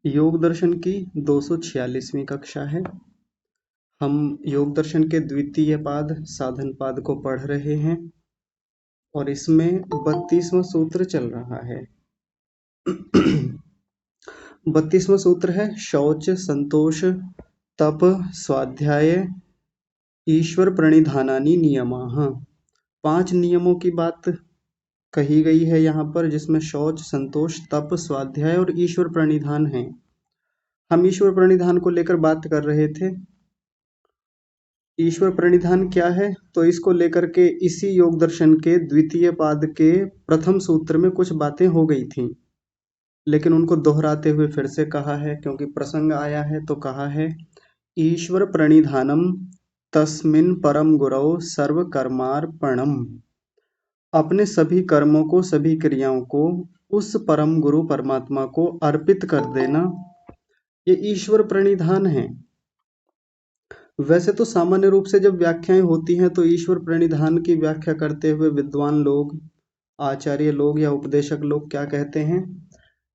योग दर्शन की 246वीं कक्षा है। हम योग दर्शन के द्वितीय पाद साधन पाद को पढ़ रहे हैं और इसमें 32वां सूत्र चल रहा है। 32वां सूत्र है शौच, संतोष, तप, स्वाध्याय, ईश्वर प्रणिधानानि नियमाः। 5 नियमों की बात कही गई है यहाँ पर, जिसमें शौच, संतोष, तप, स्वाध्याय और ईश्वर प्रणिधान है। हम ईश्वर प्रणिधान को लेकर बात कर रहे थे। ईश्वर प्रणिधान क्या है, तो इसको लेकर के इसी योग दर्शन के द्वितीय पाद के प्रथम सूत्र में कुछ बातें हो गई थी, लेकिन उनको दोहराते हुए फिर से कहा है क्योंकि प्रसंग आया है। तो कहा है ईश्वर प्रणिधानम तस्मिन् परम गुरौ सर्व कर्मार्पणम। अपने सभी कर्मों को, सभी क्रियाओं को उस परम गुरु परमात्मा को अर्पित कर देना, ये ईश्वर प्रणिधान है। वैसे तो सामान्य रूप से जब व्याख्याएं होती हैं तो ईश्वर प्रणिधान की व्याख्या करते हुए विद्वान लोग, आचार्य लोग या उपदेशक लोग क्या कहते हैं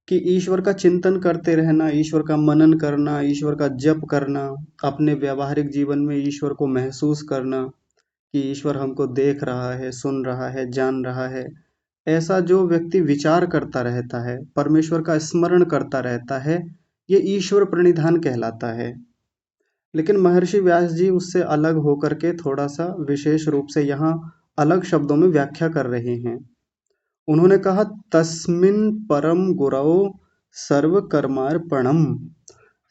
कि ईश्वर का चिंतन करते रहना, ईश्वर का मनन करना, ईश्वर का जप करना, अपने व्यावहारिक जीवन में ईश्वर को महसूस करना कि ईश्वर हमको देख रहा है, सुन रहा है, जान रहा है। ऐसा जो व्यक्ति विचार करता रहता है, परमेश्वर का स्मरण करता रहता है, ये ईश्वर प्रणिधान कहलाता है। लेकिन महर्षि व्यास जी उससे अलग होकर के थोड़ा सा विशेष रूप से यहाँ अलग शब्दों में व्याख्या कर रहे हैं। उन्होंने कहा तस्मिन् परम गुरौ सर्व कर्मार्पणम।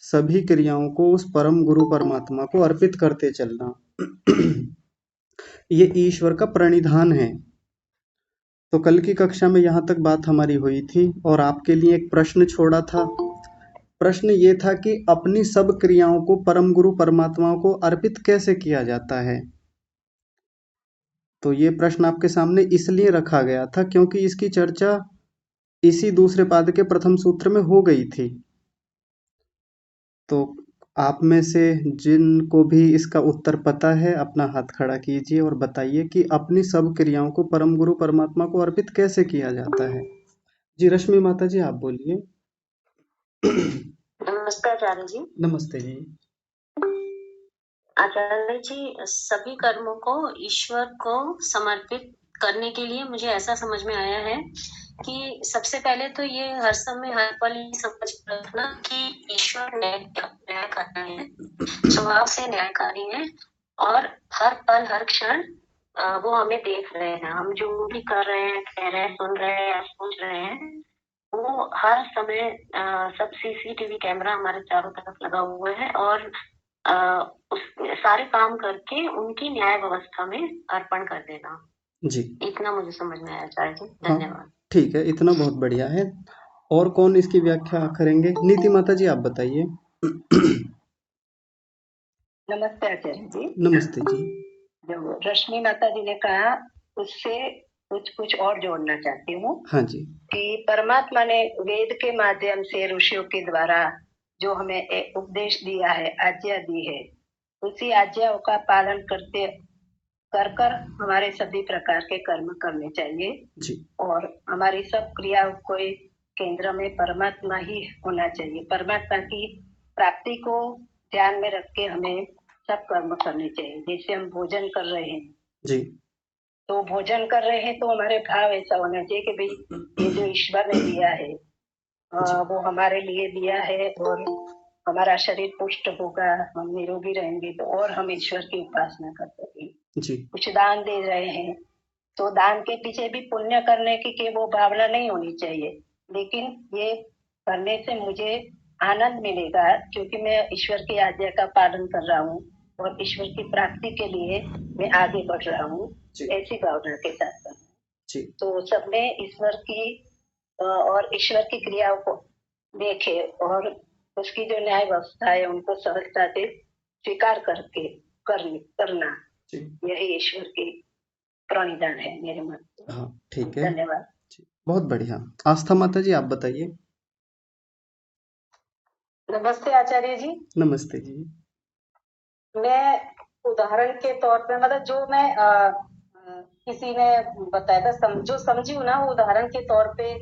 सभी क्रियाओं को उस परम गुरु परमात्मा को अर्पित करते चलना ये ईश्वर का प्रणिधान है। तो कल की कक्षा में यहाँ तक बात हमारी हुई थी और आपके लिए एक प्रश्न छोड़ा था। प्रश्न ये था कि अपनी सब क्रियाओं को परम गुरु परमात्मा को अर्पित कैसे किया जाता है। तो ये प्रश्न आपके सामने इसलिए रखा गया था क्योंकि इसकी चर्चा इसी दूसरे पाद के प्रथम सूत्र में हो गई थी। तो आप में से जिनको भी इसका उत्तर पता है अपना हाथ खड़ा कीजिए और बताइए कि अपनी सब क्रियाओं को परम गुरु परमात्मा को अर्पित कैसे किया जाता है। जी रश्मि माता जी आप बोलिए। नमस्कार आचार्य जी। नमस्ते जी। आचार्य जी, सभी कर्मों को ईश्वर को समर्पित करने के लिए मुझे ऐसा समझ में आया है कि सबसे पहले तो ये हर समय हर पल ये समझ रखना कि ईश्वर न्यायकारी है, स्वभाव से न्यायकारी है और हर पल हर क्षण वो हमें देख रहे हैं। हम जो भी कर रहे हैं, कह रहे हैं, सुन रहे हैं या सोच रहे हैं, वो हर समय सब सीसीटीवी कैमरा हमारे चारों तरफ लगा हुआ है और उस सारे काम करके उनकी न्याय व्यवस्था में अर्पण कर देना। जी इतना मुझे समझ में आया आचार्य जी। हाँ धन्यवाद। ठीक है, इतना बहुत बढ़िया है। और कौन इसकी व्याख्या करेंगे? नीति माता जी आप बताइए। नमस्ते आचार्य जी। नमस्ते जी। जो रश्मि माता जी ने कहा उससे कुछ और जोड़ना चाहती हूँ। हाँ जी। कि परमात्मा ने वेद के माध्यम से ऋषियों के द्वारा जो हमें एक उपदेश दिया है, आज्ञा दी है, उसी आज्ञाओं का पालन करते कर हमारे सभी प्रकार के कर्म करने चाहिए जी। और हमारी सब क्रियाओं को केंद्र में परमात्मा ही होना चाहिए। परमात्मा की प्राप्ति को ध्यान में रख के हमें सब कर्म करने चाहिए। जैसे हम भोजन कर रहे हैं जी। तो भोजन कर रहे हैं तो हमारे भाव ऐसा होना चाहिए कि भाई ये जो ईश्वर ने दिया है वो हमारे लिए दिया है और हमारा शरीर पुष्ट होगा, हम निरोगी रहेंगे तो और हम ईश्वर की उपासना कर सकेंगे। जी। कुछ दान दे रहे हैं तो दान के पीछे भी पुण्य करने की वो भावना नहीं होनी चाहिए, लेकिन ये करने से मुझे आनंद मिलेगा क्योंकि मैं ईश्वर की आज्ञा का पालन कर रहा हूँ और ईश्वर की प्राप्ति के लिए मैं आगे बढ़ रहा हूँ, ऐसी भावना के साथ करना। तो सबने ईश्वर की और ईश्वर की क्रियाओं को देखे और उसकी जो न्याय व्यवस्था है उनको सहजता से स्वीकार करके करना, यही ईश्वर की प्रणिधान है मेरे मत। हाँ ठीक है, धन्यवाद। बहुत बढ़िया। आस्था माता जी आप बताइए। नमस्ते आचार्य जी। नमस्ते जी। मैं उदाहरण के तौर पे मतलब जो मैं किसी ने बताया था जो समझी हूँ ना, वो उदाहरण के तौर पे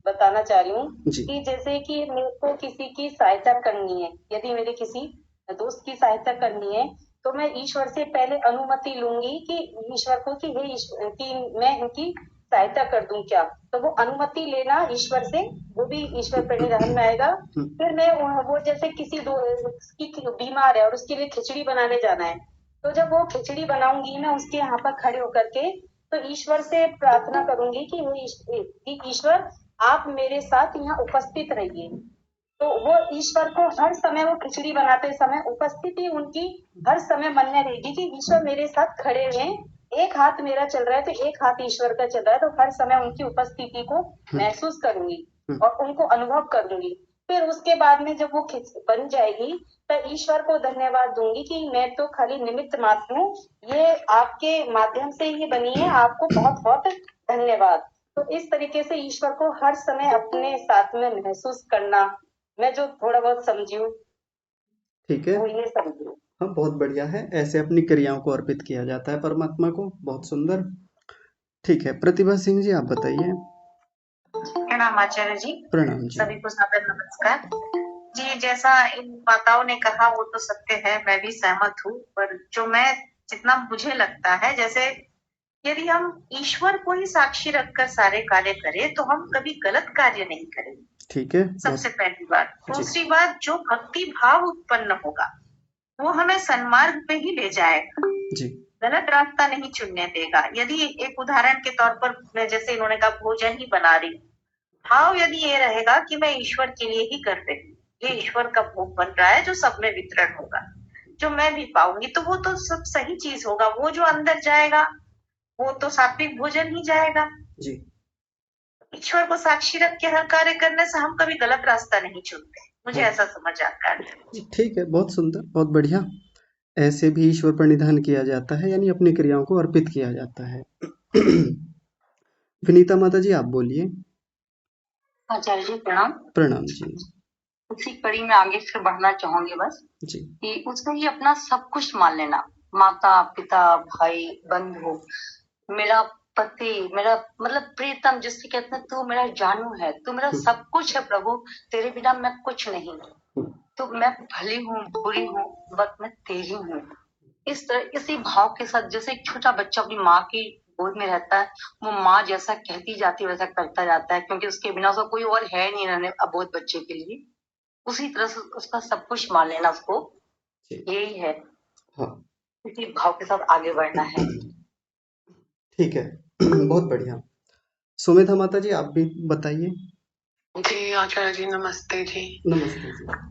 बताना चाह रही हूँ जी। कि जैसे कि मेरे को किसी की सहायता करनी है, यदि मेरे किसी दोस्त की सहायता करनी है तो मैं ईश्वर से पहले अनुमति लूंगी कि ईश्वर को कि हे ईश्वर कि मैं इनकी सहायता कर दूं क्या, तो वो अनुमति लेना ईश्वर से, वो भी ईश्वर प्रणिधान में आएगा। फिर मैं वो जैसे किसी की बीमार है और उसके लिए खिचड़ी बनाने जाना है, तो जब वो खिचड़ी बनाऊंगी मैं उसके यहाँ पर खड़े होकर के तो ईश्वर से प्रार्थना करूंगी कि कि ईश्वर आप मेरे साथ यहाँ उपस्थित रहिए। तो वो ईश्वर को हर समय वो खिचड़ी बनाते समय उपस्थिति उनकी हर समय मन में रहेगी कि ईश्वर मेरे साथ खड़े हैं, एक हाथ मेरा चल रहा है तो एक हाथ ईश्वर का चल रहा है, तो हर समय उनकी उपस्थिति को महसूस करूंगी और उनको अनुभव करूंगी। फिर उसके बाद में जब वो बन जाएगी तो ईश्वर को धन्यवाद दूंगी कि मैं तो खाली निमित्त मात्र हूँ, ये आपके माध्यम से ये बनी है, आपको बहुत बहुत धन्यवाद। तो इस तरीके से ईश्वर को हर समय अपने साथ में महसूस करना, मैं जो थोड़ा बहुत समझी हूँ ठीक है। वो ये समझी हूँ। हाँ, बहुत बढ़िया है। ऐसे अपनी क्रियाओं को अर्पित किया जाता है परमात्मा को। बहुत सुंदर। ठीक है, प्रतिभा सिंह जी आप बताइए। प्रणाम आचार्य जी। प्रणाम जी। सभी को सादर नमस्कार जी। जैसा इन माताओं ने कहा वो तो सत्य है, मैं भी सहमत हूँ। पर जो मैं जितना मुझे लगता है, जैसे यदि हम ईश्वर को ही साक्षी रखकर सारे कार्य करें तो हम कभी गलत कार्य नहीं करेंगे। ठीक है। सबसे पहली बात। जी। दूसरी बात, जो भक्ति भाव उत्पन्न होगा वो हमें सन्मार्ग पे ही ले जाएगा जी। गलत रास्ता नहीं चुनने देगा। यदि एक उदाहरण के तौर पर मैं जैसे इन्होंने कहा भोजन ही बना रही, भाव यदि ये रहेगा कि मैं ईश्वर के लिए ही कर रही हूँ, ये ईश्वर का भोग बन रहा है जो सब में वितरण होगा, जो मैं भी पाऊंगी, तो वो तो सब सही चीज होगा। वो जो अंदर जाएगा वो तो सात्विक भोजन ही जाएगा। जी। ईश्वर को साक्षी रख के हर कार्य करने से हम कभी गलत रास्ता नहीं चुनते, मुझे ऐसा समझ आता है। जी, ठीक है। बहुत सुंदर, बहुत बढ़िया। ऐसे भी ईश्वर प्रणिधान किया जाता है, यानी अपनी क्रियाओं को अर्पित किया जाता है। विनीता माता जी आप बोलिए। आचार्य जी प्रणाम। प्रणाम जी। उसी कड़ी में आगे फिर बढ़ना चाहूंगी बस जी। कि उसको ही अपना सब कुछ मान लेना, माता पिता भाई बंधु, मेरा पति, मेरा मतलब प्रीतम, जिससे कहते हैं तू मेरा जानू है, तू मेरा सब कुछ है प्रभु, तेरे बिना मैं कुछ नहीं, तो मैं भली हूँ बुरी हूँ बस मैं तेरी हूँ। इस तरह इसी भाव के साथ जैसे एक छोटा बच्चा अपनी माँ की गोद में रहता है, वो माँ जैसा कहती जाती है वैसा करता जाता है, क्योंकि उसके बिना उसका कोई और है नहीं रहने अबोध बच्चे के लिए। उसी तरह से उसका सब कुछ मान लेना, उसको यही है। हाँ। इसी भाव के साथ आगे बढ़ना है। ठीक है। बहुत बढ़िया। सुमेधा माता जी आप भी बताइए। जी आचार्य जी नमस्ते जी। नमस्ते जी।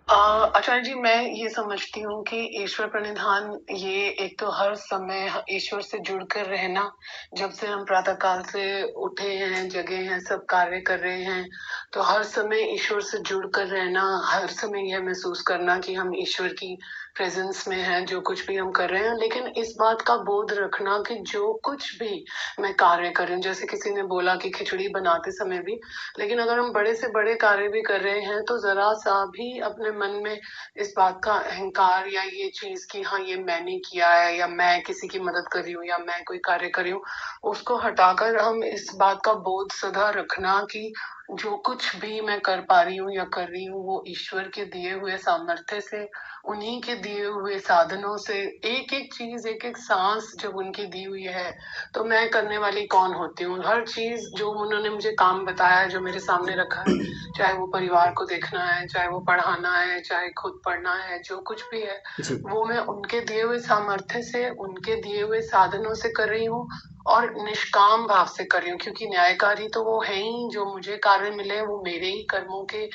आचार्य जी मैं ये समझती हूँ कि ईश्वर प्रणिधान ये एक तो हर समय ईश्वर से जुड़कर रहना, जब से हम प्रातः काल से उठे हैं, जगे हैं, सब कार्य कर रहे हैं, तो हर समय ईश्वर से जुड़कर रहना, हर समय यह महसूस करना कि हम ईश्वर की प्रेजेंस में हैं, जो कुछ भी हम कर रहे हैं। लेकिन इस बात का बोध रखना कि जो कुछ भी मैं कार्य कर रही हूँ, जैसे किसी ने बोला कि खिचड़ी बनाते समय भी, लेकिन अगर हम बड़े से बड़े कार्य भी कर रहे हैं तो जरा सा भी अपने मन में इस बात का अहंकार या ये चीज कि हाँ ये मैंने किया है या मैं किसी की मदद कर रही हूँ या मैं कोई कार्य कर रही हूँ, उसको हटाकर हम इस बात का बोध सदा रखना कि जो कुछ भी मैं कर पा रही हूँ या कर रही हूँ वो ईश्वर के दिए हुए सामर्थ्य से, उन्हीं के दिए हुए साधनों से, एक एक चीज एक एक सांस जब उनकी दी हुई है तो मैं करने वाली कौन होती हूँ। हर चीज जो उन्होंने मुझे काम बताया है, जो मेरे सामने रखा है, चाहे वो परिवार को देखना है, चाहे वो पढ़ाना है, चाहे खुद पढ़ना है, जो कुछ भी है वो मैं उनके दिए हुए सामर्थ्य से, उनके दिए हुए साधनों से कर रही हूँ और निष्काम भाव से कर रही हूँ, क्योंकि न्यायकारी तो वो है ही, जो मुझे कार्य मिले वो मेरे ही कर्मों के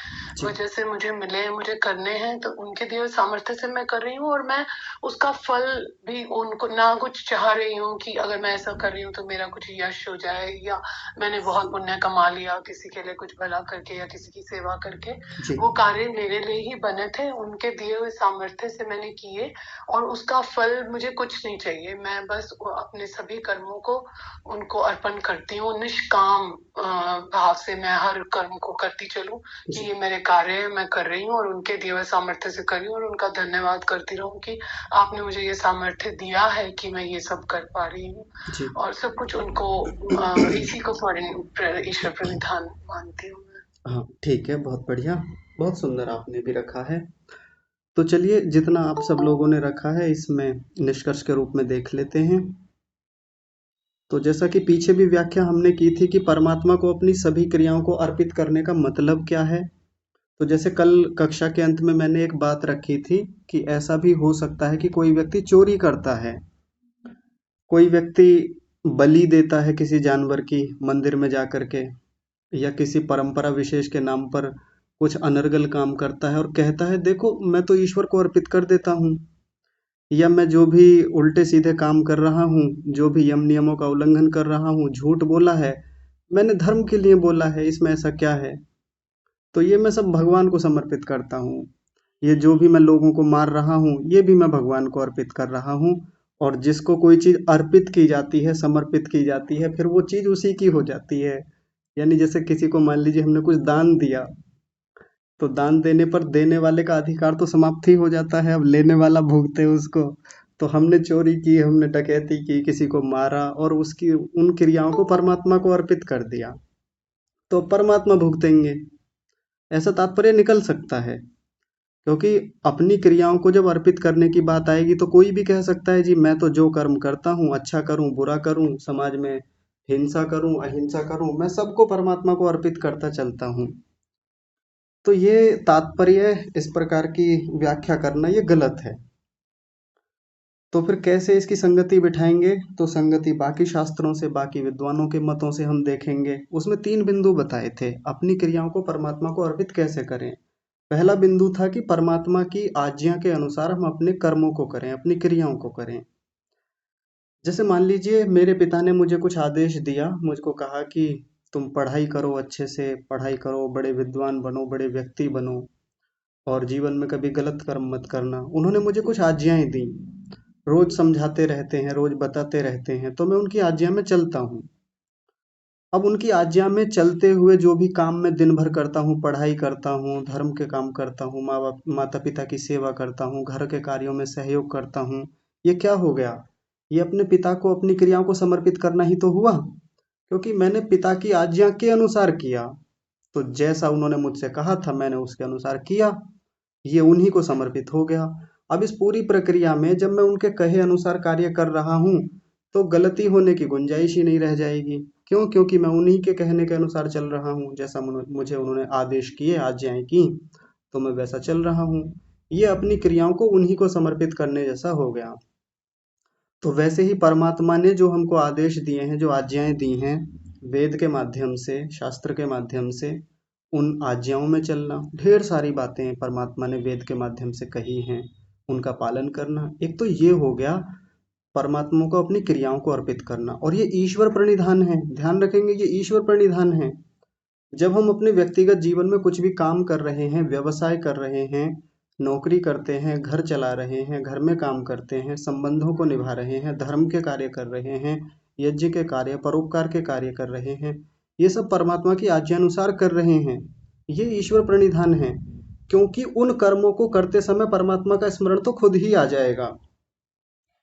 वजह से मुझे मिले, मुझे करने हैं, तो उनके दिए हुए सामर्थ्य से मैं कर रही हूँ। और मैं उसका फल भी उनको ना कुछ चाह रही हूँ कि अगर मैं ऐसा कर रही हूँ तो मेरा कुछ यश हो जाए या मैंने बहुत पुण्य कमा लिया किसी के लिए कुछ भला करके या किसी की सेवा करके। वो कार्य मेरे लिए ही बने थे, उनके दिए हुए सामर्थ्य से मैंने किए और उसका फल मुझे कुछ नहीं चाहिए। मैं बस अपने सभी कर्मों को उनको अर्पण करती हूँ। निष्काम भाव से मैं हर कर्म को करती चलूं कि ये मेरे कार्य है, मैं कर रही हूँ और उनके दिए हुए सामर्थ्य से कर रही हूँ, और उनका धन्यवाद करती रहूं कि आपने मुझे ये सामर्थ्य दिया है कि मैं ये सब कर पा रही हूँ। जी और सब कुछ उनको इसी को ईश्वर प्रणिधान मानती हूँ मैं। हाँ, ठीक है, बहुत बढ़िया, बहुत सुंदर आपने भी रखा है। तो चलिए, जितना आप सब लोगों ने रखा है इसमें निष्कर्ष के रूप में देख लेते हैं। तो जैसा कि पीछे भी व्याख्या हमने की थी कि परमात्मा को अपनी सभी क्रियाओं को अर्पित करने का मतलब क्या है। तो जैसे कल कक्षा के अंत में मैंने एक बात रखी थी कि ऐसा भी हो सकता है कि कोई व्यक्ति चोरी करता है, कोई व्यक्ति बलि देता है किसी जानवर की मंदिर में जाकर के, या किसी परंपरा विशेष के नाम पर कुछ अनर्गल काम करता है और कहता है देखो मैं तो ईश्वर को अर्पित कर देता हूँ, या मैं जो भी उल्टे सीधे काम कर रहा हूँ, जो भी यम नियमों का उल्लंघन कर रहा हूँ, झूठ बोला है, मैंने धर्म के लिए बोला है, इसमें ऐसा क्या है, तो ये मैं सब भगवान को समर्पित करता हूँ। ये जो भी मैं लोगों को मार रहा हूँ ये भी मैं भगवान को अर्पित कर रहा हूँ। और जिसको कोई चीज़ अर्पित की जाती है, समर्पित की जाती है, फिर वो चीज़ उसी की हो जाती है। यानी जैसे किसी को मान लीजिए हमने कुछ दान दिया, तो दान देने पर देने वाले का अधिकार तो समाप्त ही हो जाता है, अब लेने वाला भुगते उसको। तो हमने चोरी की, हमने डकैती की, किसी को मारा और उसकी उन क्रियाओं को परमात्मा को अर्पित कर दिया, तो परमात्मा भुगतेंगे, ऐसा तात्पर्य निकल सकता है। क्योंकि अपनी क्रियाओं को जब अर्पित करने की बात आएगी तो कोई भी कह सकता है जी मैं तो जो कर्म करता हूँ, अच्छा करूँ बुरा करूँ, समाज में हिंसा करूँ अहिंसा करूँ, मैं सबको परमात्मा को अर्पित करता चलता हूँ। तो ये तात्पर्य, इस प्रकार की व्याख्या करना ये गलत है। तो फिर कैसे इसकी संगति बिठाएंगे, तो संगति बाकी शास्त्रों से, बाकी विद्वानों के मतों से हम देखेंगे। उसमें 3 बिंदु बताए थे, अपनी क्रियाओं को परमात्मा को अर्पित कैसे करें। पहला बिंदु था कि परमात्मा की आज्ञा के अनुसार हम अपने कर्मों को करें, अपनी क्रियाओं को करें। जैसे मान लीजिए मेरे पिता ने मुझे कुछ आदेश दिया, मुझको कहा कि तुम पढ़ाई करो, अच्छे से पढ़ाई करो, बड़े विद्वान बनो, बड़े व्यक्ति बनो, और जीवन में कभी गलत कर्म मत करना। उन्होंने मुझे कुछ आज्ञाएं दी, रोज समझाते रहते हैं, रोज बताते रहते हैं, तो मैं उनकी आज्ञा में चलता हूँ। अब उनकी आज्ञा में चलते हुए जो भी काम मैं दिन भर करता हूँ, पढ़ाई करता हूँ, धर्म के काम करता हूँ, माँ बाप माता पिता की सेवा करता हूँ, घर के कार्यों में सहयोग करता हूँ, ये क्या हो गया, ये अपने पिता को अपनी क्रियाओं को समर्पित करना ही तो हुआ, क्योंकि मैंने पिता की आज्ञा के अनुसार किया। तो जैसा उन्होंने मुझसे कहा था मैंने उसके अनुसार किया, ये उन्हीं को समर्पित हो गया। अब इस पूरी प्रक्रिया में जब मैं उनके कहे अनुसार कार्य कर रहा हूँ तो गलती होने की गुंजाइश ही नहीं रह जाएगी। क्यों? क्योंकि मैं उन्हीं के कहने के अनुसार चल रहा हूँ, जैसा मुझे उन्होंने आदेश किए, आज्ञाएं की, तो मैं वैसा चल रहा हूँ। ये अपनी क्रियाओं को उन्हीं को समर्पित करने जैसा हो गया। तो वैसे ही परमात्मा ने जो हमको आदेश दिए हैं, जो आज्ञाएं दी हैं, वेद के माध्यम से, शास्त्र के माध्यम से, उन आज्ञाओं में चलना, ढेर सारी बातें परमात्मा ने वेद के माध्यम से कही हैं, उनका पालन करना, एक तो ये हो गया परमात्मा को अपनी क्रियाओं को अर्पित करना। और ये ईश्वर प्रणिधान है, ध्यान रखेंगे, ये ईश्वर प्रणिधान है। जब हम अपने व्यक्तिगत जीवन में कुछ भी काम कर रहे हैं, व्यवसाय कर रहे हैं, नौकरी करते हैं, घर चला रहे हैं, घर में काम करते हैं, संबंधों को निभा रहे हैं, धर्म के कार्य कर रहे हैं, यज्ञ के कार्य, परोपकार के कार्य कर रहे हैं, ये सब परमात्मा की आज्ञानुसार कर रहे हैं, ये ईश्वर प्रणिधान है। क्योंकि उन कर्मों को करते समय परमात्मा का स्मरण तो खुद ही आ जाएगा।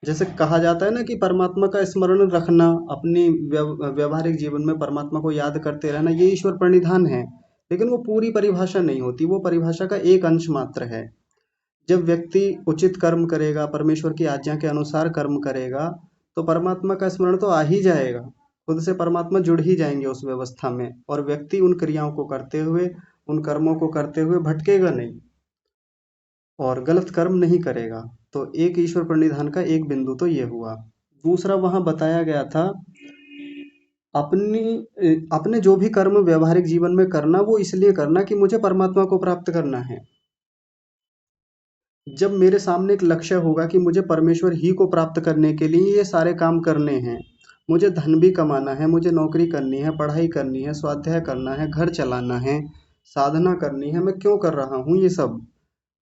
जैसे कहा जाता है ना कि परमात्मा का स्मरण रखना, अपनी व्यवहारिक जीवन में परमात्मा को याद करते रहना, ये ईश्वर प्रणिधान है। लेकिन वो पूरी परिभाषा नहीं होती, वो परिभाषा का एक अंश मात्र है। जब व्यक्ति उचित कर्म करेगा, परमेश्वर की आज्ञा के अनुसार कर्म करेगा, तो परमात्मा का स्मरण तो आ ही जाएगा, खुद से परमात्मा जुड़ ही जाएंगे उस व्यवस्था में, और व्यक्ति उन क्रियाओं को करते हुए, उन कर्मों को करते हुए भटकेगा नहीं और गलत कर्म नहीं करेगा। तो एक ईश्वर प्रणिधान का एक बिंदु तो ये हुआ। दूसरा वहां बताया गया था अपने जो भी कर्म व्यवहारिक जीवन में करना, वो इसलिए करना कि मुझे परमात्मा को प्राप्त करना है। जब मेरे सामने एक लक्ष्य होगा कि मुझे परमेश्वर ही को प्राप्त करने के लिए ये सारे काम करने हैं, मुझे धन भी कमाना है, मुझे नौकरी करनी है, पढ़ाई करनी है, स्वाध्याय करना है, घर चलाना है, साधना करनी है, मैं क्यों कर रहा हूँ ये सब?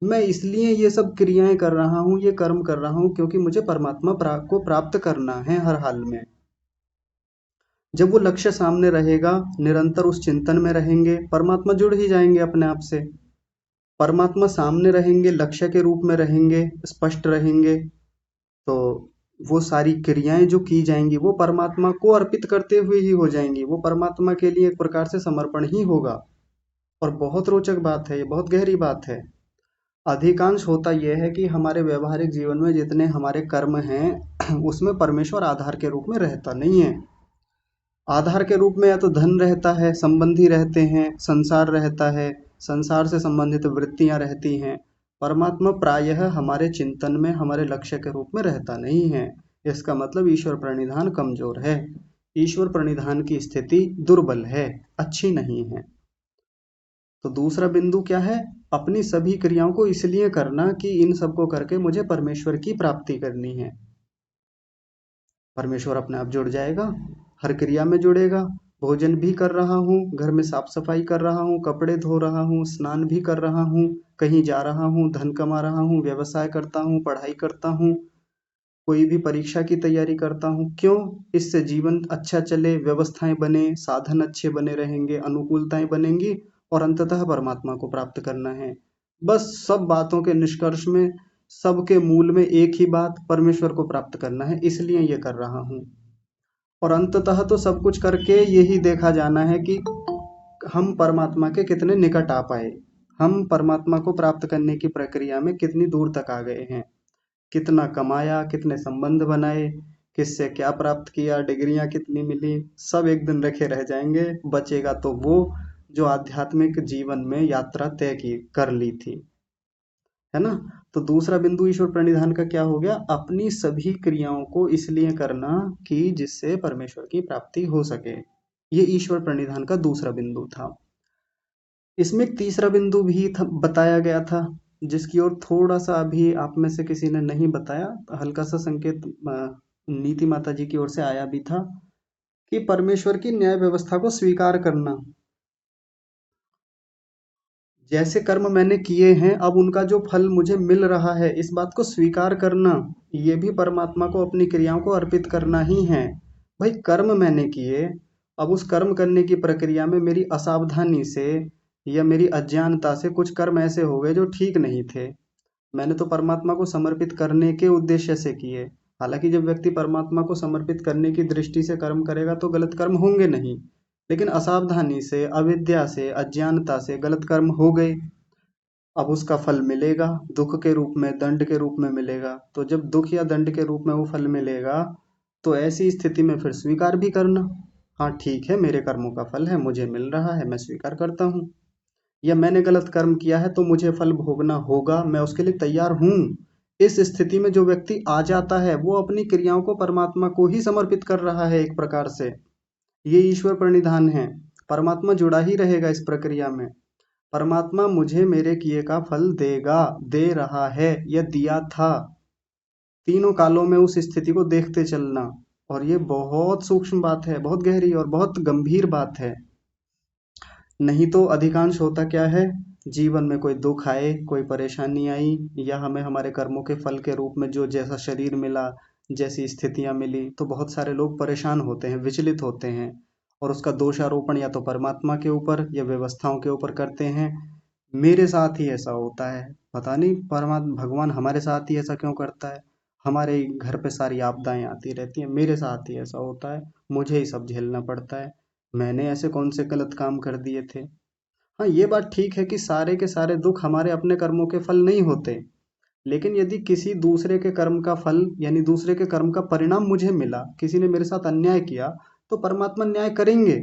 मैं इसलिए ये सब क्रियाएं कर रहा हूँ, ये कर्म कर रहा हूँ, क्योंकि मुझे परमात्मा को प्राप्त करना है हर हाल में। जब वो लक्ष्य सामने रहेगा, निरंतर उस चिंतन में रहेंगे, परमात्मा जुड़ ही जाएंगे अपने आप से। परमात्मा सामने रहेंगे, लक्ष्य के रूप में रहेंगे, स्पष्ट रहेंगे, तो वो सारी क्रियाएं जो की जाएंगी वो परमात्मा को अर्पित करते हुए ही हो जाएंगी। वो परमात्मा के लिए एक प्रकार से समर्पण ही होगा। और बहुत रोचक बात है, ये बहुत गहरी बात है। अधिकांश होता यह है कि हमारे व्यवहारिक जीवन में जितने हमारे कर्म हैं उसमें परमेश्वर आधार के रूप में रहता नहीं है। आधार के रूप में या तो धन रहता है, संबंधी रहते हैं, संसार रहता है, संसार से संबंधित वृत्तियां रहती हैं। परमात्मा प्रायः हमारे चिंतन में हमारे लक्ष्य के रूप में रहता नहीं है। इसका मतलब ईश्वर प्रणिधान कमजोर है, ईश्वर प्रणिधान की स्थिति दुर्बल है, अच्छी नहीं है। तो दूसरा बिंदु क्या है? अपनी सभी क्रियाओं को इसलिए करना कि इन सबको करके मुझे परमेश्वर की प्राप्ति करनी है। परमेश्वर अपने आप जुड़ जाएगा, हर क्रिया में जुड़ेगा। भोजन भी कर रहा हूँ, घर में साफ सफाई कर रहा हूँ, कपड़े धो रहा हूँ, स्नान भी कर रहा हूँ, कहीं जा रहा हूँ, धन कमा रहा हूँ, व्यवसाय करता हूँ, पढ़ाई करता हूँ, कोई भी परीक्षा की तैयारी करता हूँ। क्यों? इससे जीवन अच्छा चले, व्यवस्थाएं बने, साधन अच्छे बने रहेंगे, अनुकूलताएं बनेंगी और अंततः परमात्मा को प्राप्त करना है। बस सब बातों के निष्कर्ष में, सबके मूल में एक ही बात, परमेश्वर को प्राप्त करना है, इसलिए ये कर रहा हूँ। और अंततः तो सब कुछ करके यही देखा जाना है कि हम परमात्मा के कितने निकट आ पाए, हम परमात्मा को प्राप्त करने की प्रक्रिया में कितनी दूर तक आ गए हैं, कितना कमाया, कितने संबंध बनाए, किससे क्या प्राप्त किया, डिग्रियां कितनी मिली, सब एक दिन रखे रह जाएंगे। बचेगा तो वो जो आध्यात्मिक जीवन में यात्रा तय की कर ली थी, है ना। तो दूसरा बिंदु ईश्वर प्रणिधान का क्या हो गया? अपनी सभी क्रियाओं को इसलिए करना कि जिससे परमेश्वर की प्राप्ति हो सके। ये ईश्वर प्रणिधान का दूसरा बिंदु था। इसमें एक तीसरा बिंदु भी बताया गया था, जिसकी ओर थोड़ा सा अभी आप में से किसी ने नहीं बताया, हल्का सा संकेत नीति माता जी की ओर से आया भी था कि परमेश्वर की न्याय व्यवस्था को स्वीकार करना। जैसे कर्म मैंने किए हैं, अब उनका जो फल मुझे मिल रहा है, इस बात को स्वीकार करना, ये भी परमात्मा को अपनी क्रियाओं को अर्पित करना ही है। भाई कर्म मैंने किए, अब उस कर्म करने की प्रक्रिया में मेरी असावधानी से या मेरी अज्ञानता से कुछ कर्म ऐसे हो गए जो ठीक नहीं थे। मैंने तो परमात्मा को समर्पित करने के उद्देश्य से किए। हालांकि जब व्यक्ति परमात्मा को समर्पित करने की दृष्टि से कर्म करेगा तो गलत कर्म होंगे नहीं, लेकिन असावधानी से, अविद्या से, अज्ञानता से गलत कर्म हो गए। अब उसका फल मिलेगा, दुख के रूप में, दंड के रूप में मिलेगा। तो जब दुख या दंड के रूप में वो फल मिलेगा, तो ऐसी स्थिति में फिर स्वीकार भी करना, हाँ ठीक है, मेरे कर्मों का फल है, मुझे मिल रहा है, मैं स्वीकार करता हूँ। या मैंने गलत कर्म किया है तो मुझे फल भोगना होगा, मैं उसके लिए तैयार हूँ। इस स्थिति में जो व्यक्ति आ जाता है, वो अपनी क्रियाओं को परमात्मा को ही समर्पित कर रहा है एक प्रकार से। ये ईश्वर प्रणिधान है। परमात्मा जुड़ा ही रहेगा इस प्रक्रिया में। परमात्मा मुझे मेरे किए का फल देगा, दे रहा है या दिया था। तीनों कालों में उस स्थिति को देखते चलना। और ये बहुत सूक्ष्म बात है, बहुत गहरी और बहुत गंभीर बात है। नहीं तो अधिकांश होता क्या है, जीवन में कोई दुख आए, कोई परेशानी आई, या हमें हमारे कर्मों के फल के रूप में जो जैसा शरीर मिला, जैसी स्थितियां मिली, तो बहुत सारे लोग परेशान होते हैं, विचलित होते हैं, और उसका दोषारोपण या तो परमात्मा के ऊपर या व्यवस्थाओं के ऊपर करते हैं। मेरे साथ ही ऐसा होता है, पता नहीं परमात्मा भगवान हमारे साथ ही ऐसा क्यों करता है, हमारे घर पे सारी आपदाएं आती रहती हैं, मेरे साथ ही ऐसा होता है, मुझे ही सब झेलना पड़ता है, मैंने ऐसे कौन से गलत काम कर दिए थे। हाँ, ये बात ठीक है कि सारे के सारे दुख हमारे अपने कर्मों के फल नहीं होते, लेकिन यदि किसी दूसरे के कर्म का फल यानी दूसरे के कर्म का परिणाम मुझे मिला, किसी ने मेरे साथ अन्याय किया, तो परमात्मा न्याय करेंगे,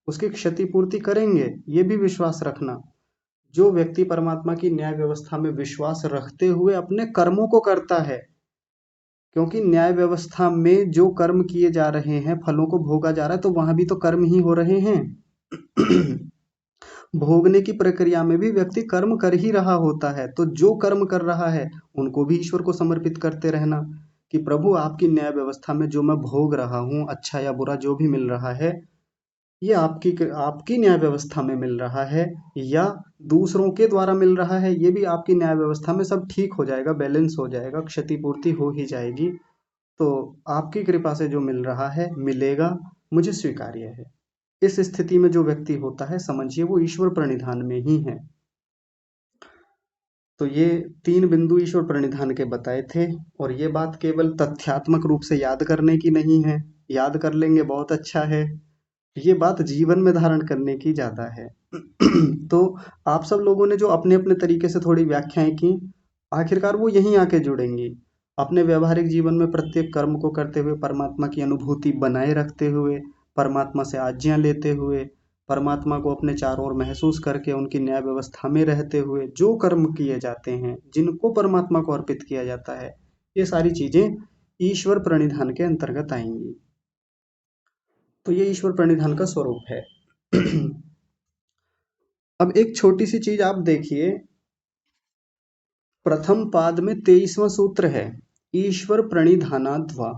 उसकी क्षतिपूर्ति करेंगे, ये भी विश्वास रखना। जो व्यक्ति परमात्मा की न्याय व्यवस्था में विश्वास रखते हुए अपने कर्मों को करता है, क्योंकि न्याय व्यवस्था में जो कर्म किए जा रहे हैं, फलों को भोगा जा रहा है, तो वहां भी तो कर्म ही हो रहे हैं। भोगने की प्रक्रिया में भी व्यक्ति कर्म कर ही रहा होता है, तो जो कर्म कर रहा है उनको भी ईश्वर को समर्पित करते रहना कि प्रभु आपकी न्याय व्यवस्था में जो मैं भोग रहा हूँ, अच्छा या बुरा जो भी मिल रहा है, ये आपकी न्याय व्यवस्था में मिल रहा है या दूसरों के द्वारा मिल रहा है, ये भी आपकी न्याय व्यवस्था में सब ठीक हो जाएगा, बैलेंस हो जाएगा, क्षतिपूर्ति हो ही जाएगी। तो आपकी कृपा से जो मिल रहा है मिलेगा, मुझे स्वीकार्य है। इस स्थिति में जो व्यक्ति होता है, समझिए वो ईश्वर प्रणिधान में ही है। तो ये 3 बिंदु ईश्वर प्रणिधान के बताए थे, और ये बात केवल तथ्यात्मक रूप से याद करने की नहीं है, याद कर लेंगे बहुत अच्छा है, ये बात जीवन में धारण करने की ज़्यादा है। तो आप सब लोगों ने जो अपने अपने तरीके से थोड़ी व्याख्याएं की, आखिरकार वो यहीं आके जुड़ेंगी। अपने व्यवहारिक जीवन में प्रत्येक कर्म को करते हुए, परमात्मा की अनुभूति बनाए रखते हुए, परमात्मा से आज्ञा लेते हुए, परमात्मा को अपने चारों ओर महसूस करके, उनकी न्याय व्यवस्था में रहते हुए जो कर्म किए जाते हैं, जिनको परमात्मा को अर्पित किया जाता है, ये सारी चीजें ईश्वर प्रणिधान के अंतर्गत आएंगी। तो ये ईश्वर प्रणिधान का स्वरूप है। अब एक छोटी सी चीज आप देखिए, प्रथम पाद में 23वां सूत्र है, ईश्वर प्रणिधानाद्वा।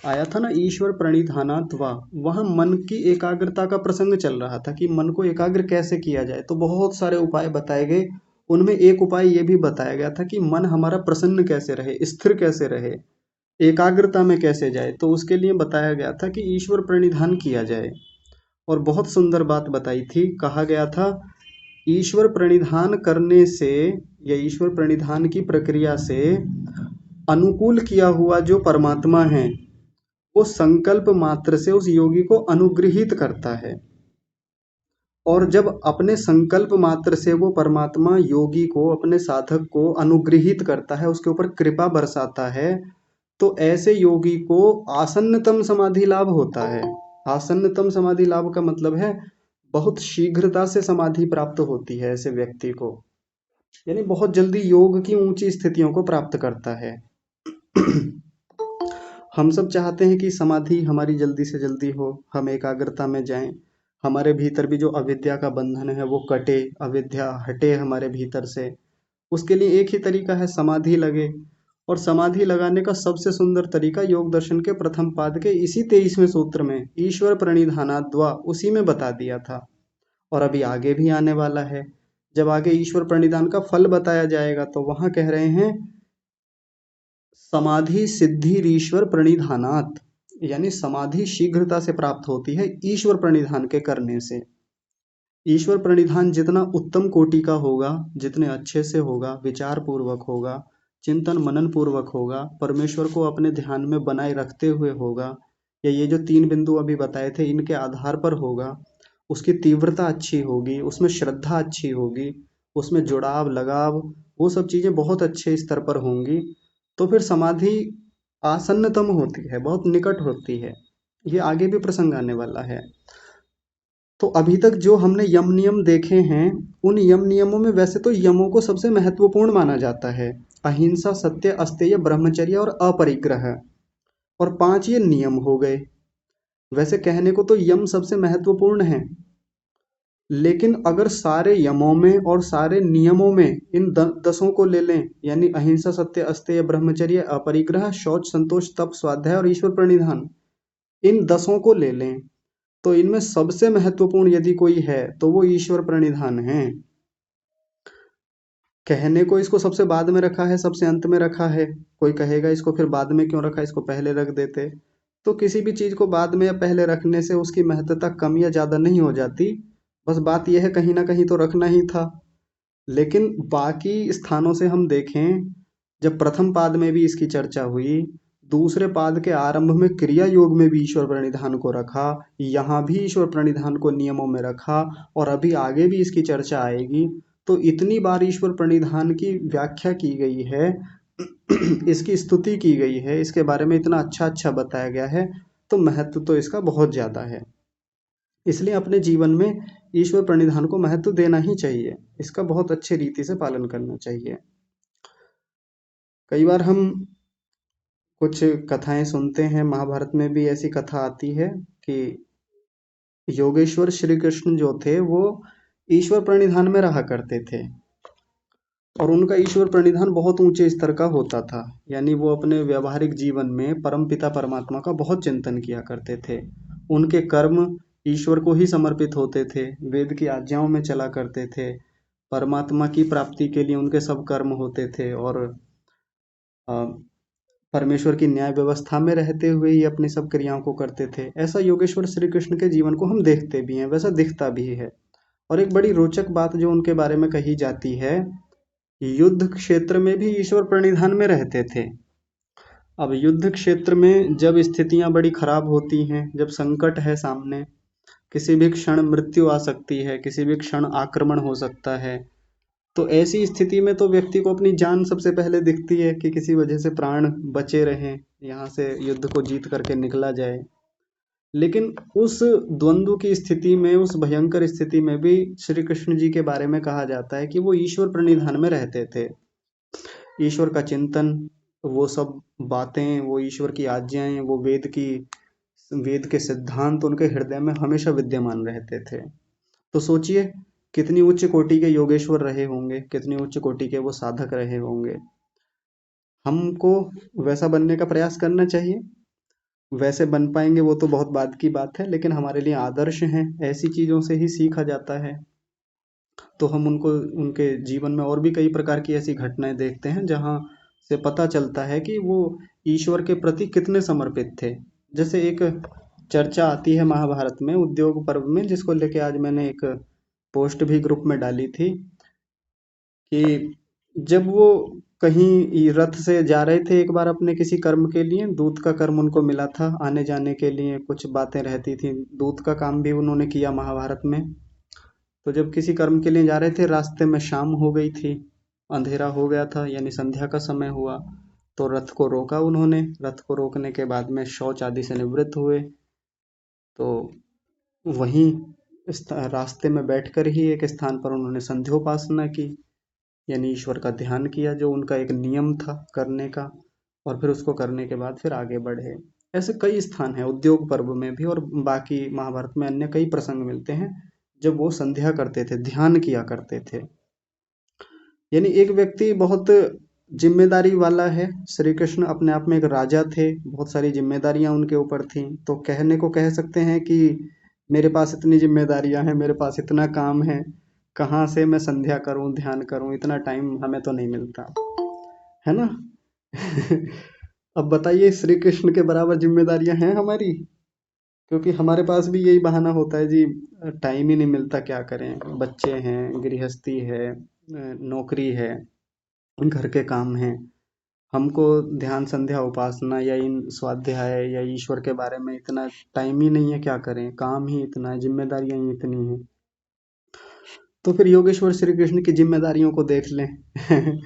आया था ना, ईश्वर प्रणिधानाद्वा। वहां मन की एकाग्रता का प्रसंग चल रहा था कि मन को एकाग्र कैसे किया जाए। तो बहुत सारे उपाय बताए गए, उनमें एक उपाय ये भी बताया गया था कि मन हमारा प्रसन्न कैसे रहे, स्थिर कैसे रहे, एकाग्रता में कैसे जाए। तो उसके लिए बताया गया था कि ईश्वर प्रणिधान किया जाए। और बहुत सुंदर बात बताई थी, कहा गया था ईश्वर प्रणिधान करने से या ईश्वर प्रणिधान की प्रक्रिया से अनुकूल किया हुआ जो परमात्मा है, वो संकल्प मात्र से उस योगी को अनुग्रहित करता है। और जब अपने संकल्प मात्र से वो परमात्मा योगी को, अपने साधक को अनुग्रहित करता है, उसके ऊपर कृपा बरसाता है, तो ऐसे योगी को आसन्नतम समाधि लाभ होता है। आसन्नतम समाधि लाभ का मतलब है बहुत शीघ्रता से समाधि प्राप्त होती है ऐसे व्यक्ति को, यानी बहुत जल्दी योग की ऊंची स्थितियों को प्राप्त करता है। हम सब चाहते हैं कि समाधि हमारी जल्दी से जल्दी हो, हम एकाग्रता में जाएं, हमारे भीतर भी जो अविद्या का बंधन है वो कटे, अविद्या हटे हमारे भीतर से। उसके लिए एक ही तरीका है, समाधि लगे। और समाधि लगाने का सबसे सुंदर तरीका योग दर्शन के प्रथम पाद के इसी 23वें सूत्र में ईश्वर प्रणिधानाद्वा, उसी में बता दिया था। और अभी आगे भी आने वाला है, जब आगे ईश्वर प्रणिधान का फल बताया जाएगा तो वहां कह रहे हैं समाधि सिद्धि ईश्वर प्रणिधानात, यानी समाधि शीघ्रता से प्राप्त होती है ईश्वर प्रणिधान के करने से। ईश्वर प्रणिधान जितना उत्तम कोटि का होगा, जितने अच्छे से होगा, विचार पूर्वक होगा, चिंतन मनन पूर्वक होगा, परमेश्वर को अपने ध्यान में बनाए रखते हुए होगा, या ये जो 3 बिंदु अभी बताए थे इनके आधार पर होगा, उसकी तीव्रता अच्छी होगी, उसमें श्रद्धा अच्छी होगी, उसमें जुड़ाव लगाव, वो सब चीजें बहुत अच्छे स्तर पर होंगी, तो फिर समाधि आसन्नतम होती है, बहुत निकट होती है। ये आगे भी प्रसंग आने वाला है। तो अभी तक जो हमने यम नियम देखे हैं, उन यम नियमों में वैसे तो यमों को सबसे महत्वपूर्ण माना जाता है, अहिंसा, सत्य, अस्तेय, ब्रह्मचर्य और अपरिग्रह, और 5 ये नियम हो गए। वैसे कहने को तो यम सबसे महत्वपूर्ण है, लेकिन अगर सारे यमों में और सारे नियमों में इन 10 को ले लें, यानी अहिंसा, सत्य, अस्तेय, ब्रह्मचर्य, अपरिग्रह, शौच, संतोष, तप, स्वाध्याय और ईश्वर प्रणिधान, इन 10 को ले लें, तो इनमें सबसे महत्वपूर्ण यदि कोई है तो वो ईश्वर प्रणिधान है। कहने को इसको सबसे बाद में रखा है, सबसे अंत में रखा है। कोई कहेगा इसको फिर बाद में क्यों रखा, इसको पहले रख देते। तो किसी भी चीज को बाद में या पहले रखने से उसकी महत्वता कम या ज्यादा नहीं हो जाती, बस बात यह है कहीं ना कहीं तो रखना ही था। लेकिन बाकी स्थानों से हम देखें, जब प्रथम पाद में भी इसकी चर्चा हुई, दूसरे पाद के आरंभ में क्रिया योग में भी ईश्वर प्रणिधान को रखा, यहाँ भी ईश्वर प्रणिधान को नियमों में रखा, और अभी आगे भी इसकी चर्चा आएगी। तो इतनी बार ईश्वर प्रणिधान की व्याख्या की गई है, इसकी स्तुति की गई है, इसके बारे में इतना अच्छा अच्छा बताया गया है, तो महत्व तो इसका बहुत ज्यादा है। इसलिए अपने जीवन में ईश्वर प्रणिधान को महत्व देना ही चाहिए, इसका बहुत अच्छे रीति से पालन करना चाहिए। कई बार हम कुछ कथाएं सुनते हैं, महाभारत में भी ऐसी कथा आती है कि योगेश्वर श्री कृष्ण जो थे वो ईश्वर प्रणिधान में रहा करते थे, और उनका ईश्वर प्रणिधान बहुत ऊंचे स्तर का होता था, यानी वो अपने व्यवहारिक जीवन में परमपिता परमात्मा का बहुत चिंतन किया करते थे। उनके कर्म ईश्वर को ही समर्पित होते थे, वेद की आज्ञाओं में चला करते थे, परमात्मा की प्राप्ति के लिए उनके सब कर्म होते थे, और परमेश्वर की न्याय व्यवस्था में रहते हुए ही अपनी सब क्रियाओं को करते थे। ऐसा योगेश्वर श्री कृष्ण के जीवन को हम देखते भी हैं, वैसा दिखता भी है। और एक बड़ी रोचक बात जो उनके बारे में कही जाती है, युद्ध क्षेत्र में भी ईश्वर प्रणिधान में रहते थे। अब युद्ध क्षेत्र में जब स्थितियां बड़ी खराब होती हैं, जब संकट है सामने, किसी भी क्षण मृत्यु आ सकती है, किसी भी क्षण आक्रमण हो सकता है, तो ऐसी स्थिति में तो व्यक्ति को अपनी जान सबसे पहले दिखती है कि किसी वजह से प्राण बचे रहें, यहाँ से युद्ध को जीत करके निकला जाए। लेकिन उस द्वंद्व की स्थिति में, उस भयंकर स्थिति में भी श्री कृष्ण जी के बारे में कहा जाता है कि वो ईश्वर प्रणिधान में रहते थे। ईश्वर का चिंतन, वो सब बातें, वो ईश्वर की आज्ञाएं, वो वेद के सिद्धांत उनके हृदय में हमेशा विद्यमान रहते थे। तो सोचिए कितनी उच्च कोटि के योगेश्वर रहे होंगे, कितनी उच्च कोटि के वो साधक रहे होंगे। हमको वैसा बनने का प्रयास करना चाहिए। वैसे बन पाएंगे वो तो बहुत बाद की बात है, लेकिन हमारे लिए आदर्श हैं, ऐसी चीज़ों से ही सीखा जाता है। तो हम उनको, उनके जीवन में और भी कई प्रकार की ऐसी घटनाएं देखते हैं जहाँ से पता चलता है कि वो ईश्वर के प्रति कितने समर्पित थे। जैसे एक चर्चा आती है महाभारत में उद्योग पर्व में, जिसको लेके आज मैंने एक पोस्ट भी ग्रुप में डाली थी, कि जब वो कहीं रथ से जा रहे थे एक बार अपने किसी कर्म के लिए, दूत का कर्म उनको मिला था, आने जाने के लिए कुछ बातें रहती थी, दूत का काम भी उन्होंने किया महाभारत में। तो जब किसी कर्म के लिए जा रहे थे, रास्ते में शाम हो गई थी, अंधेरा हो गया था, यानी संध्या का समय हुआ। तो रथ को रोका उन्होंने, रथ को रोकने के बाद में शौच आदि से निवृत्त हुए। तो वहीं रास्ते में बैठकर ही एक स्थान पर उन्होंने संध्योपासना की, यानी ईश्वर का ध्यान किया, जो उनका एक नियम था करने का। और फिर उसको करने के बाद फिर आगे बढ़े। ऐसे कई स्थान हैं उद्योग पर्व में भी, और बाकी महाभारत में अन्य कई प्रसंग मिलते हैं जब वो संध्या करते थे, ध्यान किया करते थे। यानी एक व्यक्ति बहुत जिम्मेदारी वाला है। श्री कृष्ण अपने आप में एक राजा थे, बहुत सारी जिम्मेदारियां उनके ऊपर थीं। तो कहने को कह सकते हैं कि मेरे पास इतनी जिम्मेदारियां हैं, मेरे पास इतना काम है, कहाँ से मैं संध्या करूं, ध्यान करूं, इतना टाइम हमें तो नहीं मिलता, है ना। अब बताइए, श्री कृष्ण के बराबर जिम्मेदारियां हैं हमारी? क्योंकि हमारे पास भी यही बहाना होता है जी, टाइम ही नहीं मिलता, क्या करें, बच्चे हैं, गृहस्थी है, नौकरी है, घर के काम हैं, हमको ध्यान, संध्या, उपासना या इन स्वाध्याय या ईश्वर के बारे में इतना टाइम ही नहीं है, क्या करें, काम ही इतना है, जिम्मेदारियां ही इतनी हैं। तो फिर योगेश्वर श्री कृष्ण की जिम्मेदारियों को देख लें।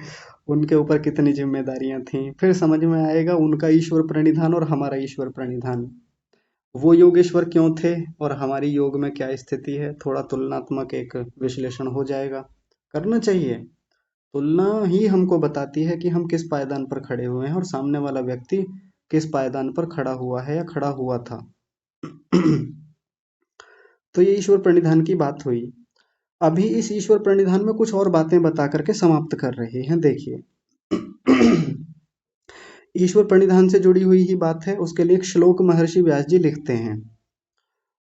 उनके ऊपर कितनी जिम्मेदारियां थीं, फिर समझ में आएगा उनका ईश्वर प्रणिधान और हमारा ईश्वर प्रणिधान। वो योगेश्वर क्यों थे और हमारी योग में क्या स्थिति है, थोड़ा तुलनात्मक एक विश्लेषण हो जाएगा। करना चाहिए। तुलना ही हमको बताती है कि हम किस पायदान पर खड़े हुए हैं और सामने वाला व्यक्ति किस पायदान पर खड़ा हुआ है या खड़ा हुआ था। तो ये ईश्वर प्रणिधान की बात हुई। अभी इस ईश्वर प्रणिधान में कुछ और बातें बता करके समाप्त कर रहे हैं। देखिए, ईश्वर प्रणिधान से जुड़ी हुई ही बात है, उसके लिए एक श्लोक महर्षि व्यास जी लिखते हैं।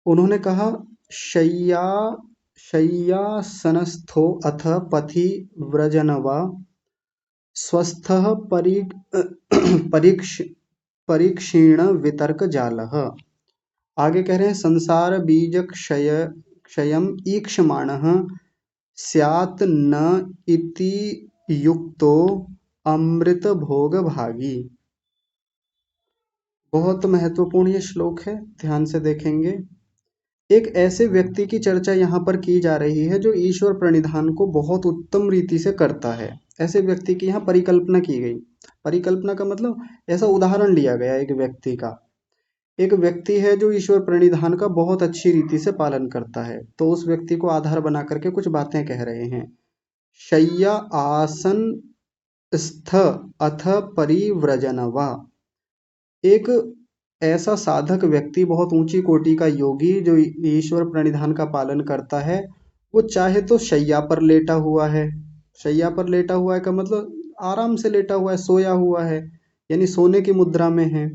उन्होंने कहा, शय्या शय्यासनस्थो अथ पथि व्रजनवा स्वस्थः परीक्षीण वितर्क जालः। आगे कह रहे हैं, संसार बीज क्षयम ईक्षमाणः स्यात् न इति युक्तो अमृत भोग भागी। बहुत महत्वपूर्ण ये श्लोक है, ध्यान से देखेंगे। एक ऐसे व्यक्ति की चर्चा यहाँ पर की जा रही है जो ईश्वर प्रणिधान को बहुत उत्तम रीति से करता है। ऐसे व्यक्ति की यहाँ परिकल्पना की गई। परिकल्पना का मतलब ऐसा उदाहरण लिया गया एक व्यक्ति का। एक व्यक्ति है जो ईश्वर प्रणिधान का बहुत अच्छी रीति से पालन करता है, तो उस व्यक्ति को आधार बना करके कुछ बातें कह रहे हैं। शय्या आसन स्थ अथ परिव्रजनवा। एक ऐसा साधक व्यक्ति, बहुत ऊंची कोटि का योगी जो ईश्वर प्रणिधान का पालन करता है, वो चाहे तो शैया पर लेटा हुआ है। शैया पर लेटा हुआ है का मतलब आराम से लेटा हुआ है, सोया हुआ है, यानी सोने की मुद्रा में है।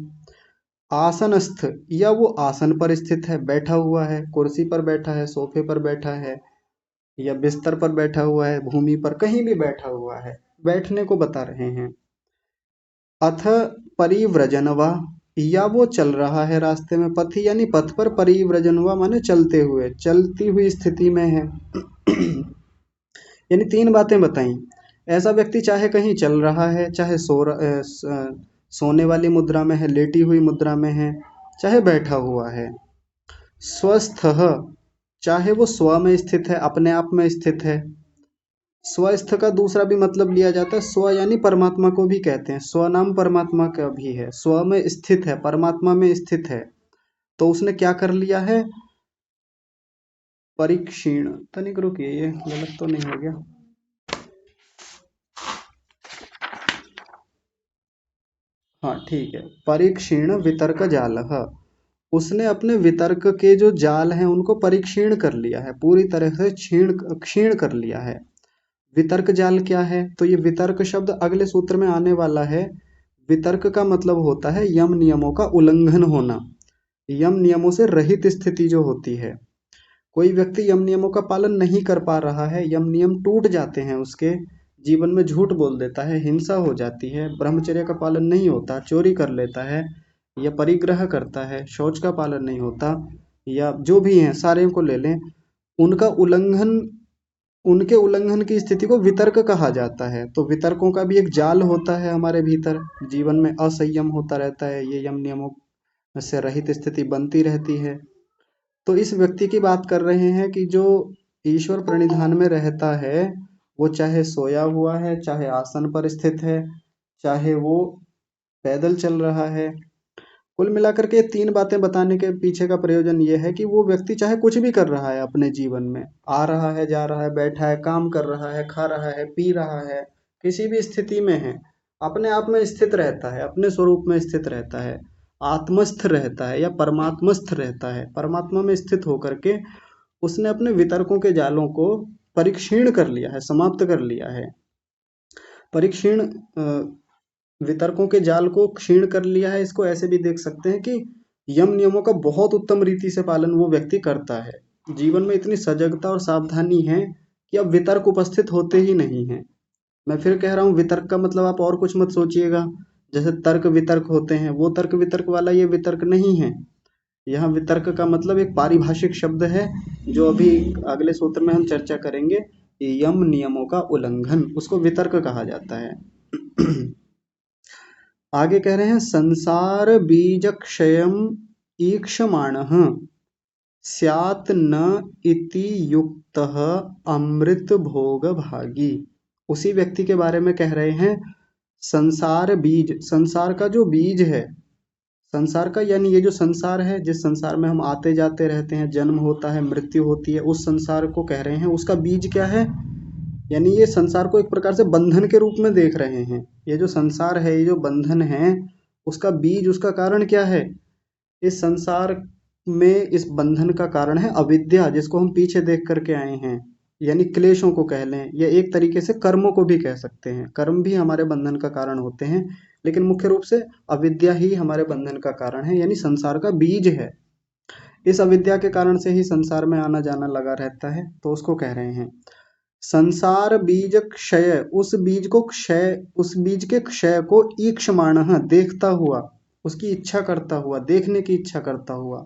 आसनस्थ, या वो आसन पर स्थित है, बैठा हुआ है, कुर्सी पर बैठा है, सोफे पर बैठा है, या बिस्तर पर बैठा हुआ है, भूमि पर कहीं भी बैठा हुआ है, बैठने को बता रहे हैं। अथ परिव्रजनवा, या वो चल रहा है रास्ते में, पथि यानी पथ पर, परिव्रजनवा माने चलते हुए, चलती हुई स्थिति में है। यानी तीन बातें बताई। ऐसा व्यक्ति चाहे कहीं चल रहा है, चाहे सोने वाली मुद्रा में है, लेटी हुई मुद्रा में है, चाहे बैठा हुआ है। स्वस्थ, चाहे वो स्व में स्थित है, अपने आप में स्थित है। स्वस्थ का दूसरा भी मतलब लिया जाता है, स्व यानी परमात्मा को भी कहते हैं, स्व नाम परमात्मा का भी है, स्व में स्थित है, परमात्मा में स्थित है। तो उसने क्या कर लिया है? परिक्षीण, तनिक रुकिए, ये गलत तो नहीं हो गया? हाँ ठीक है, परिक्षीण वितर्क जाल, उसने अपने वितर्क के जो जाल हैं उनको परिक्षीण कर लिया है, पूरी तरह से क्षीण कर लिया है। वितर्क जाल क्या है? तो ये वितर्क शब्द अगले सूत्र में आने वाला है। वितर्क का मतलब होता है यम नियमों का उल्लंघन होना, यम नियमों से रहित स्थिति जो होती है। कोई व्यक्ति यम नियमों का पालन नहीं कर पा रहा है, यम नियम टूट जाते हैं उसके जीवन में, झूठ बोल देता है, हिंसा हो जाती है, ब्रह्मचर्य का पालन नहीं होता, चोरी कर लेता है, या परिग्रह करता है, शौच का पालन नहीं होता, या जो भी हैं सारे को ले लें, उनका उल्लंघन, उनके उल्लंघन की स्थिति को वितर्क कहा जाता है। तो वितर्कों का भी एक जाल होता है हमारे भीतर, जीवन में असंयम होता रहता है, ये यम नियमों से रहित स्थिति बनती रहती है। तो इस व्यक्ति की बात कर रहे हैं कि जो ईश्वर प्रणिधान में रहता है, वो चाहे सोया हुआ है, चाहे आसन पर स्थित है, चाहे वो पैदल चल रहा है। कुल मिलाकर के तीन बातें बताने के पीछे का प्रयोजन ये है कि वो व्यक्ति चाहे कुछ भी कर रहा है अपने जीवन में, आ रहा है, जा रहा है, बैठा है, काम कर रहा है, खा रहा है, पी रहा है, किसी भी स्थिति में है, अपने आप में स्थित रहता है, अपने स्वरूप में स्थित रहता है, आत्मस्थ रहता है या परमात्मस्थ रहता है। परमात्मा में स्थित होकर के उसने अपने वितर्कों के जालों को परिक्षीण कर लिया है, समाप्त कर लिया है। परिक्षीण, वितर्कों के जाल को क्षीण कर लिया है। इसको ऐसे भी देख सकते हैं कि यम नियमों का बहुत उत्तम रीति से पालन वो व्यक्ति करता है। जीवन में इतनी सजगता और सावधानी है कि अब वितर्क उपस्थित होते ही नहीं है। मैं फिर कह रहा हूँ, वितर्क का मतलब आप और कुछ मत सोचिएगा, जैसे तर्क वितर्क होते हैं, वो तर्क वितर्क वाला ये वितर्क नहीं है। यहाँ वितर्क का मतलब एक पारिभाषिक शब्द है, जो अभी अगले सूत्र में हम चर्चा करेंगे। यम नियमों का उल्लंघन, उसको वितर्क कहा जाता है। आगे कह रहे हैं, संसार बीज क्षयम ईक्षमाणः स्यात् न इति युक्तः अमृत भोग भागी। उसी व्यक्ति के बारे में कह रहे हैं, संसार बीज, संसार का जो बीज है, संसार का यानी ये जो संसार है, जिस संसार में हम आते जाते रहते हैं, जन्म होता है, मृत्यु होती है, उस संसार को कह रहे हैं, उसका बीज क्या है? यानी ये संसार को एक प्रकार से बंधन के रूप में देख रहे हैं। ये जो संसार है, ये जो बंधन है, उसका बीज, उसका कारण क्या है? इस संसार में इस बंधन का कारण है अविद्या, जिसको हम पीछे देख करके आए हैं, यानी क्लेशों को कह लें, या एक तरीके से कर्मों को भी कह सकते हैं। कर्म भी हमारे बंधन का कारण होते हैं, लेकिन मुख्य रूप से अविद्या ही हमारे बंधन का कारण है, यानी संसार का बीज है। इस अविद्या के कारण से ही संसार में आना जाना लगा रहता है, तो उसको कह रहे हैं संसार बीज क्षय, उस बीज को क्षय, उस बीज के क्षय को ईक्षमाणः, देखता हुआ, उसकी इच्छा करता हुआ, देखने की इच्छा करता हुआ,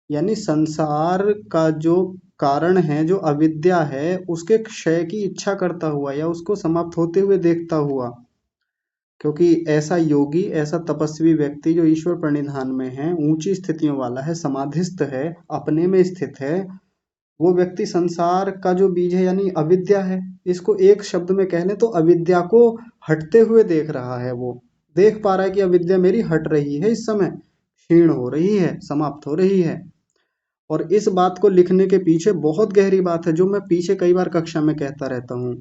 यानी संसार का जो कारण है, जो अविद्या है, उसके क्षय की इच्छा करता हुआ या उसको समाप्त होते हुए देखता हुआ। क्योंकि ऐसा योगी, ऐसा तपस्वी व्यक्ति जो ईश्वर प्रणिधान में है, ऊंची स्थितियों वाला है, समाधिस्थ है, अपने में स्थित है, वो व्यक्ति संसार का जो बीज है यानी अविद्या है, इसको एक शब्द में कह लें तो अविद्या को हटते हुए देख रहा है। वो देख पा रहा है कि अविद्या मेरी हट रही है, इस समय क्षीण हो रही है, समाप्त हो रही है। और इस बात को लिखने के पीछे बहुत गहरी बात है, जो मैं पीछे कई बार कक्षा में कहता रहता हूँ,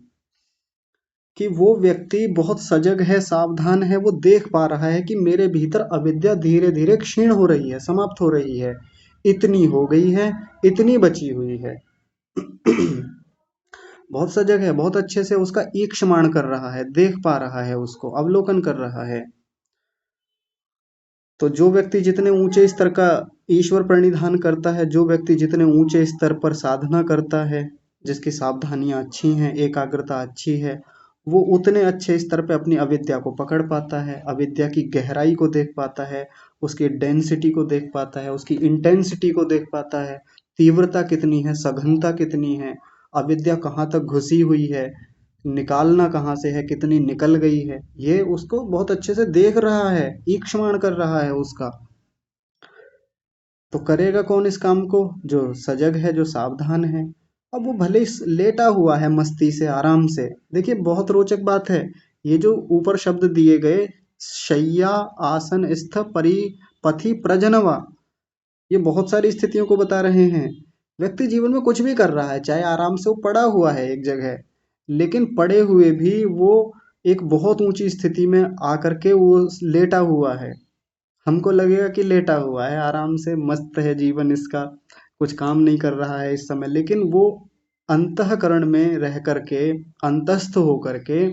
कि वो व्यक्ति बहुत सजग है, सावधान है, वो देख पा रहा है कि मेरे भीतर अविद्या धीरे धीरे क्षीण हो रही है, समाप्त हो रही है, इतनी हो गई है, इतनी बची हुई है। बहुत सजग है, बहुत अच्छे से उसका ईक्षमाण कर रहा है, देख पा रहा है, उसको अवलोकन कर रहा है। तो जो व्यक्ति जितने ऊंचे स्तर का ईश्वर प्रणिधान करता है, जो व्यक्ति जितने ऊंचे स्तर पर साधना करता है, जिसकी सावधानियां अच्छी हैं, एकाग्रता अच्छी है, वो उतने अच्छे स्तर पे अपनी अविद्या को पकड़ पाता है, अविद्या की गहराई को देख पाता है, उसकी डेंसिटी को देख पाता है, उसकी इंटेंसिटी को देख पाता है, तीव्रता कितनी है, सघनता कितनी है, अविद्या कहाँ तक घुसी हुई है, निकालना कहाँ से है, कितनी निकल गई है, ये उसको बहुत अच्छे से देख रहा है, ईक्षमाण कर रहा है उसका। तो करेगा कौन इस काम को? जो सजग है, जो सावधान है। अब वो भले ही लेटा हुआ है मस्ती से, आराम से। देखिए बहुत रोचक बात है, ये जो ऊपर शब्द दिए गए, शय्या आसन स्थ परिपथि प्रजनवा, ये बहुत सारी स्थितियों को बता रहे हैं। व्यक्ति जीवन में कुछ भी कर रहा है, चाहे आराम से वो पड़ा हुआ है एक जगह, लेकिन पड़े हुए भी वो एक बहुत ऊंची स्थिति में आकर के वो लेटा हुआ है। हमको लगेगा कि लेटा हुआ है, आराम से मस्त है जीवन इसका, कुछ काम नहीं कर रहा है इस समय, लेकिन वो अंतःकरण में रह करके, अंतस्थ होकर के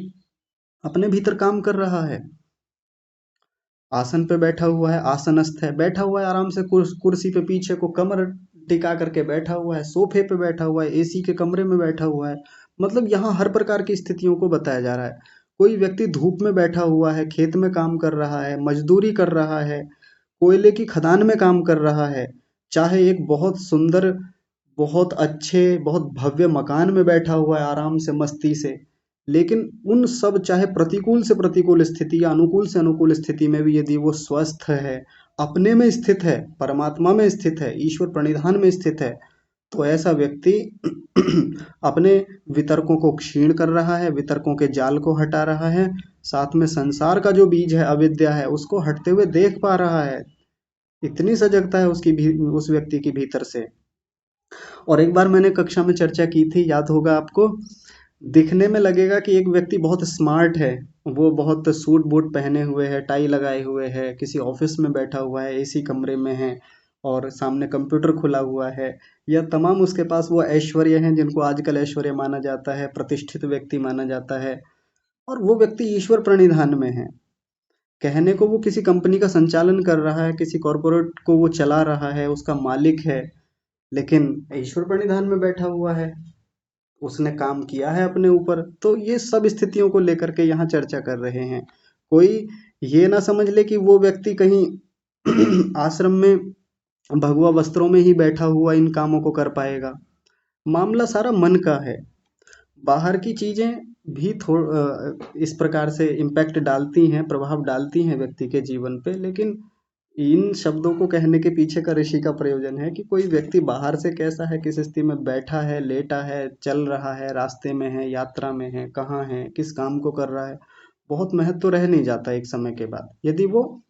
अपने भीतर काम कर रहा है। आसन पे बैठा हुआ है, आसनस्थ है, बैठा हुआ है आराम से, कुर्सी पे पीछे को कमर टिका करके बैठा हुआ है, सोफे पे बैठा हुआ है, एसी के कमरे में बैठा हुआ है। मतलब यहाँ हर प्रकार की स्थितियों को बताया जा रहा है। कोई व्यक्ति धूप में बैठा हुआ है, खेत में काम कर रहा है, मजदूरी कर रहा है, कोयले की खदान में काम कर रहा है, चाहे एक बहुत सुंदर, बहुत अच्छे, बहुत भव्य मकान में बैठा हुआ है आराम से, मस्ती से, लेकिन उन सब, चाहे प्रतिकूल से प्रतिकूल स्थिति या अनुकूल से अनुकूल स्थिति में भी यदि वो स्वस्थ है, अपने में स्थित है, परमात्मा में स्थित है, ईश्वर प्रणिधान में स्थित है, तो ऐसा व्यक्ति अपने वितर्कों को क्षीण कर रहा है, वितर्कों के जाल को हटा रहा है, साथ में संसार का जो बीज है, अविद्या है, उसको हटते हुए देख पा रहा है। इतनी सजगता है उसकी भी, उस व्यक्ति की भीतर से। और एक बार मैंने कक्षा में चर्चा की थी, याद होगा आपको, दिखने में लगेगा कि एक व्यक्ति बहुत स्मार्ट है, वो बहुत सूट बूट पहने हुए है, टाई लगाए हुए है, किसी ऑफिस में बैठा हुआ है, एसी कमरे में है, और सामने कंप्यूटर खुला हुआ है, या तमाम उसके पास वो ऐश्वर्य हैं जिनको आजकल ऐश्वर्य माना जाता है, प्रतिष्ठित व्यक्ति माना जाता है, और वो व्यक्ति ईश्वर प्रणिधान में है। कहने को वो किसी कंपनी का संचालन कर रहा है, किसी कॉरपोरेट को वो चला रहा है, उसका मालिक है, लेकिन ईश्वर प्रणिधान में बैठा हुआ है, उसने काम किया है अपने ऊपर। तो ये सब स्थितियों को लेकर के यहाँ चर्चा कर रहे हैं। कोई ये ना समझ ले कि वो व्यक्ति कहीं आश्रम में भगवा वस्त्रों में ही बैठा हुआ इन कामों को कर पाएगा। मामला सारा मन का है। बाहर की चीजें भी इस प्रकार से इम्पैक्ट डालती हैं, प्रभाव डालती हैं व्यक्ति के जीवन पे, लेकिन इन शब्दों को कहने के पीछे का ऋषि का प्रयोजन है कि कोई व्यक्ति बाहर से कैसा है, किस स्थिति में बैठा है, लेटा है, चल रहा है, रास्ते में है, यात्रा में है, कहाँ है, किस काम को कर रहा है, बहुत महत्व तो रह नहीं जाता एक समय के बाद। यदि वो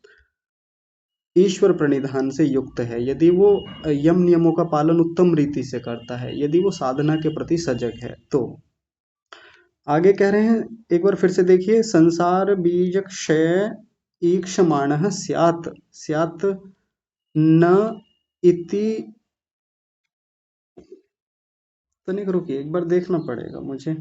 ईश्वर प्रणिधान से युक्त है, यदि वो यम नियमों का पालन उत्तम रीति से करता है, यदि वो साधना के प्रति सजग है, तो आगे कह रहे हैं, एक बार फिर से देखिए, संसार बीज क्षय ईक्षमाणः स्यात्, स्यात् न इति, तनिक रुकिए, एक बार देखना पड़ेगा मुझे।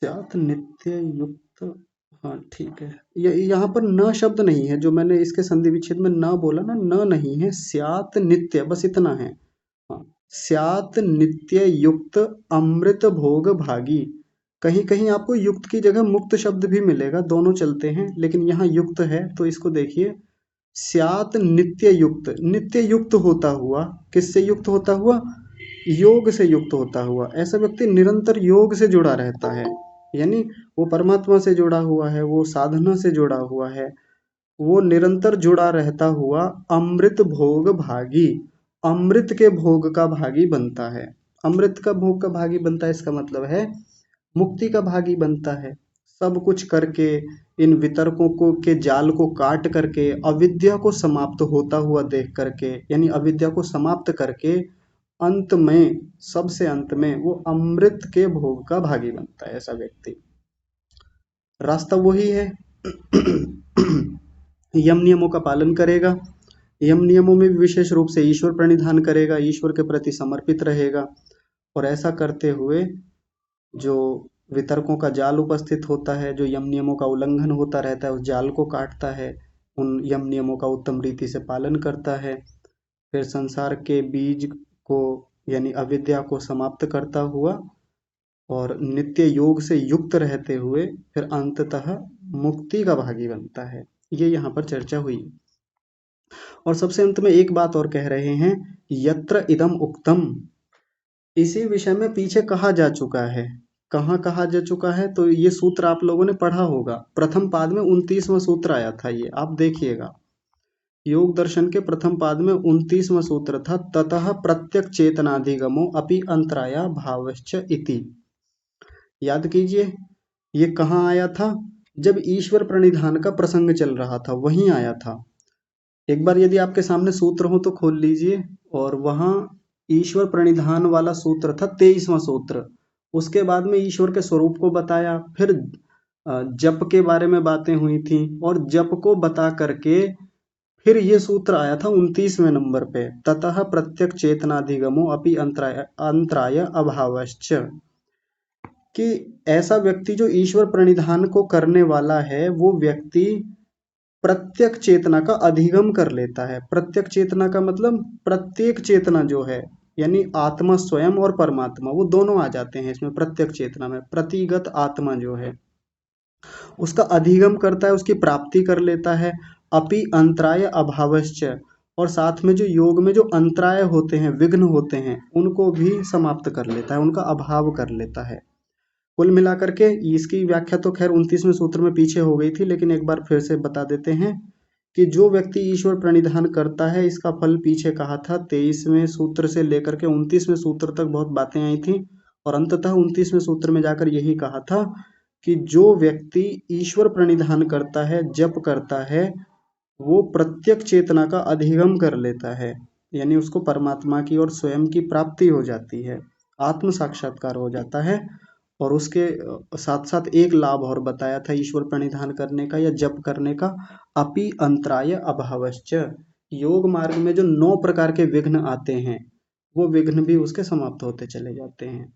स्यात् नित्य युक्त, हाँ ठीक है, यहाँ पर न शब्द नहीं है, जो मैंने इसके संधि विच्छेद में न बोला ना, न नहीं है, स्यात् नित्य, बस इतना है। हाँ, स्यात् नित्य युक्त अमृत भोग भागी। कहीं कहीं आपको युक्त की जगह मुक्त शब्द भी मिलेगा, दोनों चलते हैं, लेकिन यहाँ युक्त है तो इसको देखिए, स्यात् नित्य युक्त, नित्य युक्त होता हुआ, किससे युक्त होता हुआ? योग से युक्त होता हुआ। ऐसा व्यक्ति निरंतर योग से जुड़ा रहता है, यानी वो परमात्मा से जुड़ा हुआ है, वो साधना से जुड़ा हुआ है, वो निरंतर जुड़ा रहता हुआ अमृत भोग भागी, अमृत के भोग का भागी बनता है। अमृत का भोग का भागी बनता है, इसका मतलब है मुक्ति का भागी बनता है। सब कुछ करके, इन वितर्कों को के जाल को काट करके, अविद्या को समाप्त होता हुआ देख करके, यानी अविद्या को समाप्त करके अंत में, सबसे अंत में वो अमृत के भोग का भागी बनता है। ऐसा व्यक्ति, रास्ता वही है। यम नियमों का पालन करेगा, यम नियमों में विशेष रूप से ईश्वर प्रणिधान करेगा, ईश्वर के प्रति समर्पित रहेगा, और ऐसा करते हुए जो वितर्कों का जाल उपस्थित होता है, जो यम नियमों का उल्लंघन होता रहता है, उस जाल को काटता है, उन यम नियमों का उत्तम रीति से पालन करता है। फिर संसार के बीज को यानी अविद्या को समाप्त करता हुआ और नित्य योग से युक्त रहते हुए फिर अंततः मुक्ति का भागी बनता है। ये यहाँ पर चर्चा हुई। और सबसे अंत में एक बात और कह रहे हैं, यत्र इदम उक्तम। इसी विषय में पीछे कहा जा चुका है। कहाँ कहा जा चुका है? तो ये सूत्र आप लोगों ने पढ़ा होगा। प्रथम पाद में 29वां सूत्र आया था, ये आप देखिएगा। योग दर्शन के प्रथम पाद में 29वां सूत्र था, ततः प्रत्यक चेतनाधिगमो अपि अंतराया भावश्च इति। याद कीजिए, ये कहाँ आया था? जब ईश्वर प्रणिधान का प्रसंग चल रहा था, वहीं आया था। एक बार यदि आपके सामने सूत्र हो तो खोल लीजिए, और वहां ईश्वर प्रणिधान वाला सूत्र था 23वां सूत्र। उसके बाद में ईश्वर के स्वरूप को बताया, फिर जप के बारे में बातें हुई थी, और जप को बता करके फिर ये सूत्र आया था 29वें नंबर पे, ततः प्रत्यक चेतनाधिगमो अपि अंतराय अभावश्च। कि ऐसा व्यक्ति जो ईश्वर प्रणिधान को करने वाला है, वो व्यक्ति प्रत्यक चेतना का अधिगम कर लेता है। प्रत्यक चेतना का मतलब प्रत्येक चेतना जो है, यानी आत्मा स्वयं और परमात्मा, वो दोनों आ जाते हैं इसमें। प्रत्यक चेतना में प्रतिगत आत्मा जो है उसका अधिगम करता है, उसकी प्राप्ति कर लेता है। अपि अंतराय अभावश्च, और साथ में जो योग में जो अंतराय होते हैं, विघ्न होते हैं, उनको भी समाप्त कर लेता है, उनका अभाव कर लेता है। कुल मिलाकर के इसकी व्याख्या तो खैर 29वें सूत्र में पीछे हो गई थी, लेकिन एक बार फिर से बता देते हैं कि जो व्यक्ति ईश्वर प्रणिधान करता है, इसका फल पीछे कहा था। 23वें सूत्र से लेकर के 29वें सूत्र तक बहुत बातें आई थी, और अंततः 29वें सूत्र में जाकर यही कहा था कि जो व्यक्ति ईश्वर प्रणिधान करता है, जप करता है, वो प्रत्यक चेतना का अधिगम कर लेता है, यानी उसको परमात्मा की और स्वयं की प्राप्ति हो जाती है, आत्म साक्षात्कार हो जाता है। और उसके साथ साथ एक लाभ और बताया था ईश्वर प्रणिधान करने का या जप करने का, अपि अंतराय अभावश्च। योग मार्ग में जो 9 प्रकार के विघ्न आते हैं, वो विघ्न भी उसके समाप्त होते चले जाते हैं।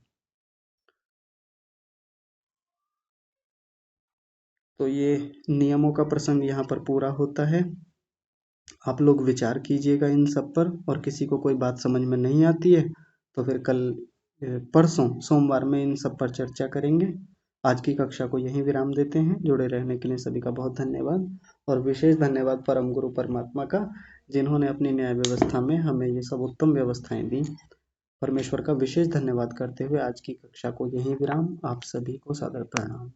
तो ये नियमों का प्रसंग यहाँ पर पूरा होता है। आप लोग विचार कीजिएगा इन सब पर, और किसी को कोई बात समझ में नहीं आती है तो फिर कल परसों सोमवार में इन सब पर चर्चा करेंगे। आज की कक्षा को यहीं विराम देते हैं। जुड़े रहने के लिए सभी का बहुत धन्यवाद, और विशेष धन्यवाद परम गुरु परमात्मा का, जिन्होंने अपनी न्याय व्यवस्था में हमें ये सब उत्तम व्यवस्थाएं दी। परमेश्वर का विशेष धन्यवाद करते हुए आज की कक्षा को यहीं विराम। आप सभी को सादर प्रणाम।